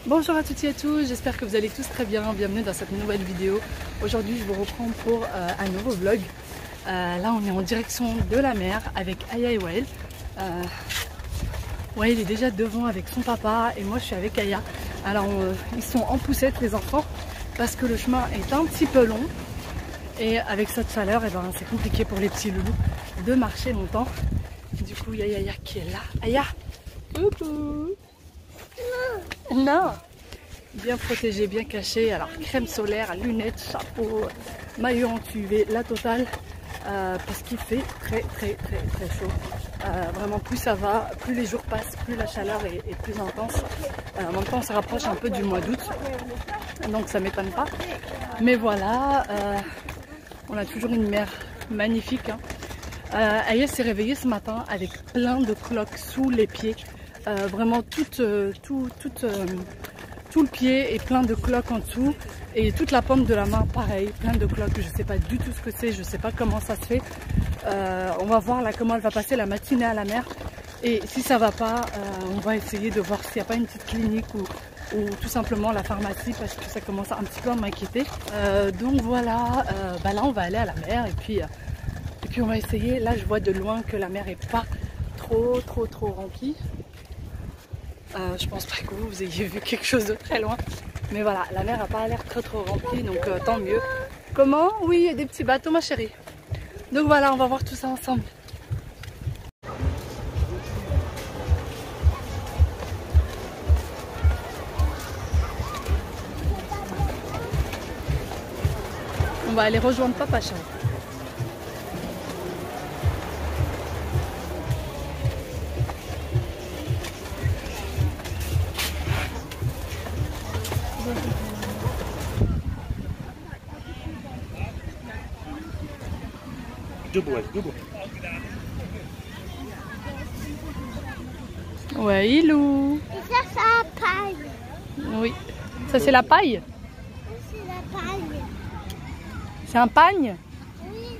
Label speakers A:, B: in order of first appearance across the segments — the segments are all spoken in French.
A: Bonjour à toutes et à tous, j'espère que vous allez tous très bien, bienvenue dans cette nouvelle vidéo. Aujourd'hui je vous reprends pour un nouveau vlog. Là on est en direction de la mer avec Aya et Wael. Wael est déjà devant avec son papa et moi je suis avec Aya. Alors ils sont en poussette les enfants parce que le chemin est un petit peu long. Et avec cette chaleur, c'est compliqué pour les petits loulous de marcher longtemps. Du coup il y a Aya qui est là. Aya, coucou. Non. Bien protégé, bien caché. Alors crème solaire, lunettes, chapeau, maillot anti-UV, la totale. Parce qu'il fait très chaud. Vraiment plus ça va, plus les jours passent, plus la chaleur est plus intense. En même temps on se rapproche un peu du mois d'août. Donc ça m'étonne pas. Mais voilà, on a toujours une mer magnifique. Aya s'est réveillée ce matin avec plein de cloques sous les pieds. Vraiment tout le pied et plein de cloques en dessous. Et toute la paume de la main, pareil, plein de cloques. Je sais pas du tout ce que c'est, je sais pas comment ça se fait. On va voir là comment elle va passer la matinée à la mer. Et si ça va pas, on va essayer de voir s'il n'y a pas une petite clinique ou tout simplement la pharmacie parce que ça commence un petit peu à m'inquiéter. Donc voilà, là on va aller à la mer et puis on va essayer. Là je vois de loin que la mer est pas trop remplie. Je pense pas que vous ayez vu quelque chose de très loin. Mais voilà, la mer n'a pas l'air trop remplie, donc tant mieux. Comment? Oui, il y a des petits bateaux ma chérie. Donc voilà, on va voir tout ça ensemble. On va aller rejoindre papa chérie.
B: Debout.
A: Ouais, Ilou.
C: Et ça, c'est la paille.
A: Oui. Ça, c'est la paille?
C: C'est la paille.
A: C'est un pagne?
C: Oui.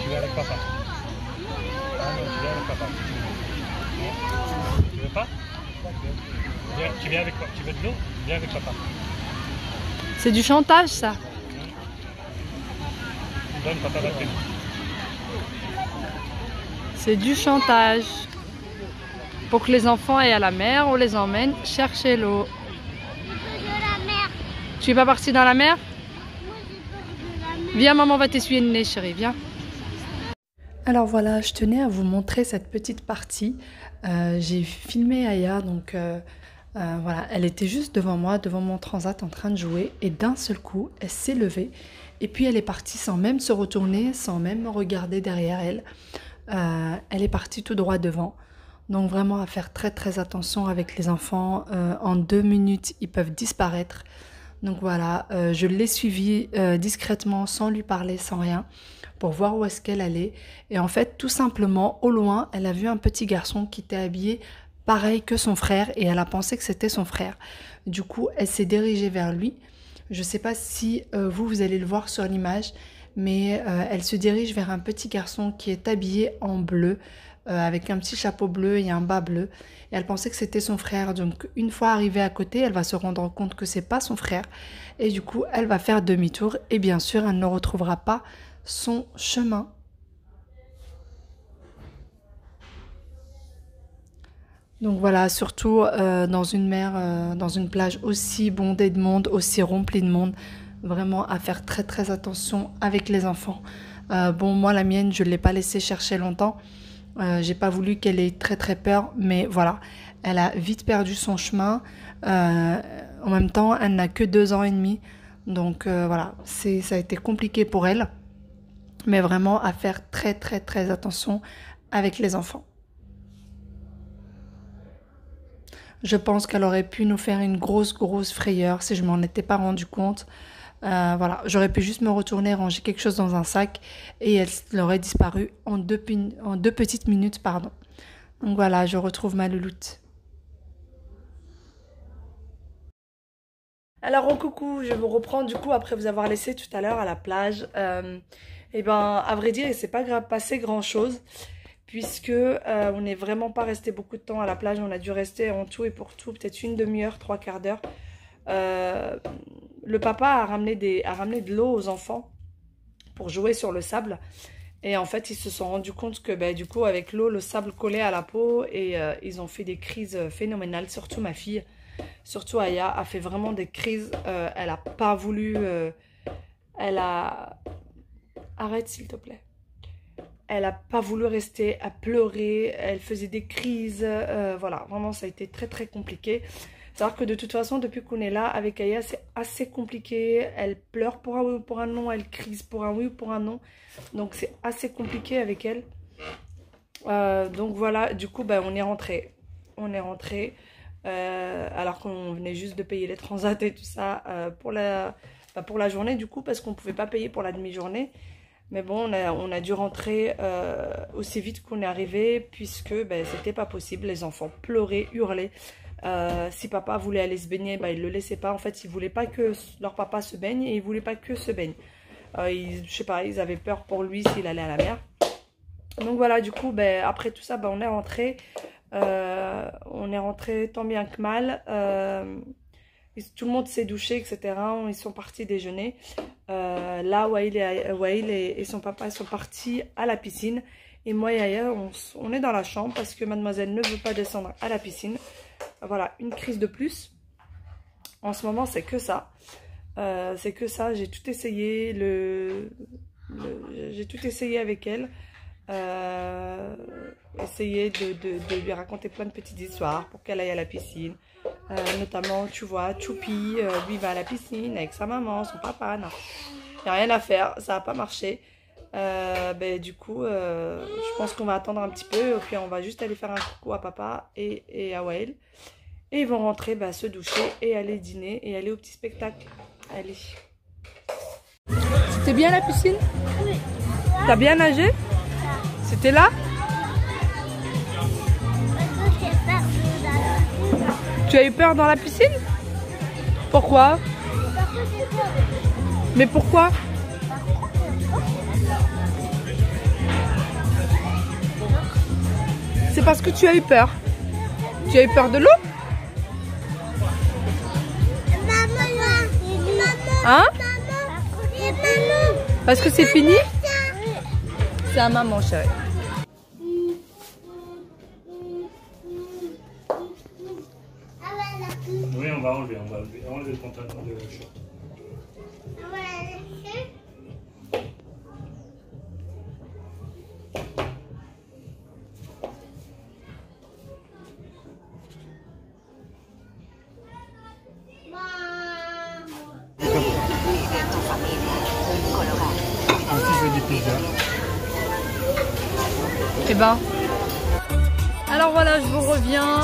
B: Tu viens avec papa. Ah non, tu viens avec papa. Tu veux pas? Tu viens avec papa. Tu veux de l'eau? Viens avec papa.
A: C'est du chantage, ça.
B: Donne papa la clé.
A: C'est du chantage. Pour que les enfants aillent à la mer, on les emmène chercher l'eau.
C: De la mer.
A: Tu es pas parti dans la mer?
C: Moi, j'ai peur de la mer.
A: Viens, maman va t'essuyer le nez, chérie, viens. Alors voilà, je tenais à vous montrer cette petite partie. J'ai filmé Aya, donc voilà, elle était juste devant moi, devant mon transat en train de jouer. Et d'un seul coup, elle s'est levée. Et puis elle est partie sans même se retourner, sans même regarder derrière elle. Elle est partie tout droit devant. Donc vraiment à faire très attention avec les enfants. En 2 minutes, ils peuvent disparaître. Donc voilà, je l'ai suivie discrètement, sans lui parler, sans rien, pour voir où est-ce qu'elle allait. Et en fait, tout simplement, au loin, elle a vu un petit garçon qui était habillé pareil que son frère et elle a pensé que c'était son frère. Du coup, elle s'est dirigée vers lui. Je ne sais pas si vous allez le voir sur l'image, mais elle se dirige vers un petit garçon qui est habillé en bleu, avec un petit chapeau bleu et un bas bleu. Et elle pensait que c'était son frère. Donc une fois arrivée à côté, elle va se rendre compte que c'est pas son frère. Et du coup, elle va faire demi-tour. Et bien sûr, elle ne retrouvera pas son chemin. Donc voilà, surtout dans une mer, dans une plage aussi bondée de monde, aussi remplie de monde, vraiment à faire très attention avec les enfants. Bon, moi la mienne, je ne l'ai pas laissée chercher longtemps. J'ai pas voulu qu'elle ait très peur, mais voilà, elle a vite perdu son chemin. En même temps, elle n'a que 2 ans et demi, donc voilà, ça a été compliqué pour elle. Mais vraiment à faire très attention avec les enfants. Je pense qu'elle aurait pu nous faire une grosse frayeur si je m'en étais pas rendu compte. Voilà, j'aurais pu juste me retourner, ranger quelque chose dans un sac et elle aurait disparu en 2 petites minutes, pardon. Donc voilà, je retrouve ma louloute. Alors coucou, je vous reprends du coup après vous avoir laissé tout à l'heure à la plage. Et à vrai dire, il s'est pas passé grand chose. puisque on n'est vraiment pas resté beaucoup de temps à la plage. On a dû rester en tout et pour tout peut-être une demi-heure, 3/4 d'heure. Le papa a ramené de l'eau aux enfants pour jouer sur le sable. Et en fait, ils se sont rendus compte que du coup, avec l'eau, le sable collait à la peau. Et ils ont fait des crises phénoménales. Surtout ma fille, surtout Aya, a fait vraiment des crises. Elle n'a pas voulu... Arrête s'il te plaît. Elle n'a pas voulu rester, à pleurer. Elle faisait des crises. Voilà, vraiment, ça a été très très compliqué. C'est-à-dire que de toute façon, depuis qu'on est là avec Aya, c'est assez compliqué. Elle pleure pour un oui ou pour un non. Elle crise pour un oui ou pour un non. Donc c'est assez compliqué avec elle. Donc voilà, du coup, on est rentré. On est rentré. Alors qu'on venait juste de payer les transats et tout ça pour la journée, du coup, parce qu'on ne pouvait pas payer pour la demi-journée. Mais bon, on a dû rentrer aussi vite qu'on est arrivé, puisque c'était pas possible. Les enfants pleuraient, hurlaient. Si papa voulait aller se baigner, il le laissait pas. En fait, ils voulaient pas que leur papa se baigne et ils voulaient pas que se baigne. Je sais pas, ils avaient peur pour lui s'il allait à la mer. Donc voilà, du coup, après tout ça, on est rentré. On est rentré tant bien que mal. Tout le monde s'est douché, etc. Ils sont partis déjeuner. Là, Wael et son papa sont partis à la piscine. Et moi et Aya, on est dans la chambre parce que mademoiselle ne veut pas descendre à la piscine. Voilà, une crise de plus. En ce moment, c'est que ça. C'est que ça. J'ai tout essayé. J'ai tout essayé avec elle. Essayer de lui raconter plein de petites histoires pour qu'elle aille à la piscine. Notamment, tu vois, Choupi, lui va à la piscine avec sa maman, son papa. Non, il n'y a rien à faire. Ça n'a pas marché. Du coup, je pense qu'on va attendre un petit peu. Et puis, on va juste aller faire un coucou à papa et à Wael. Et ils vont rentrer, se doucher et aller dîner et aller au petit spectacle. Allez. C'était bien la piscine? Oui. T'as bien nagé? C'était là? Tu as eu peur dans la piscine? Pourquoi? Mais pourquoi? C'est parce que tu as eu peur. Tu as eu peur de l'eau? Hein? Parce que c'est fini? C'est à maman, chérie.
B: Oui, on va enlever le pantalon de short.
A: Eh ben, alors voilà, je vous reviens.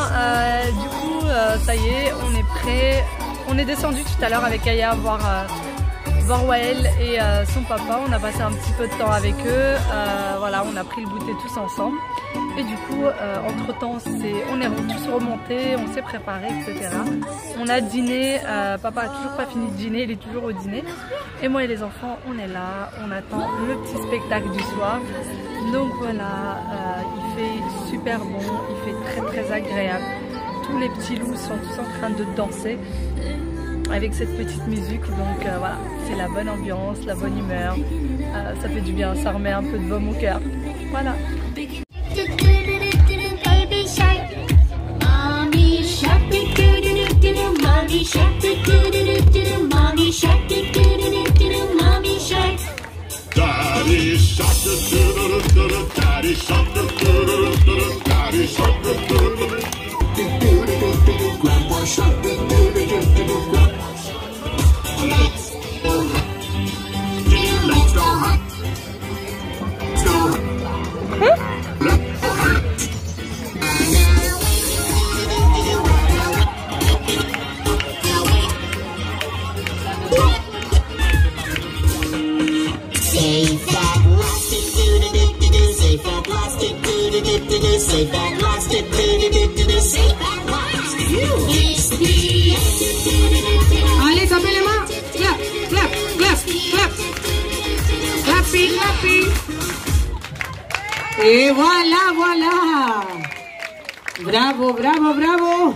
A: Du coup, ça y est, on est prêt. On est descendu tout à l'heure avec Aya voir Wael et son papa. On a passé un petit peu de temps avec eux. Voilà, on a pris le goûter tous ensemble. Et du coup, entre temps, on est tous remontés, on s'est préparés, etc. On a dîné. Papa a toujours pas fini de dîner, il est toujours au dîner. Et moi et les enfants, on est là. On attend le petit spectacle du soir. Donc voilà, il fait super bon, il fait très très agréable. Tous les petits loups sont tous en train de danser avec cette petite musique. Donc voilà, c'est la bonne ambiance, la bonne humeur. Ça fait du bien, ça remet un peu de baume au cœur. Voilà.
D: Daddy shark, daddy shark, daddy shark, grandpa shark, let's go hunt. Safe and lost it, safe and lost. Allez, tapez les mains. Clap, clap, clap, clap. Clappy, clappy.
E: Et voilà, voilà. Bravo, bravo, bravo.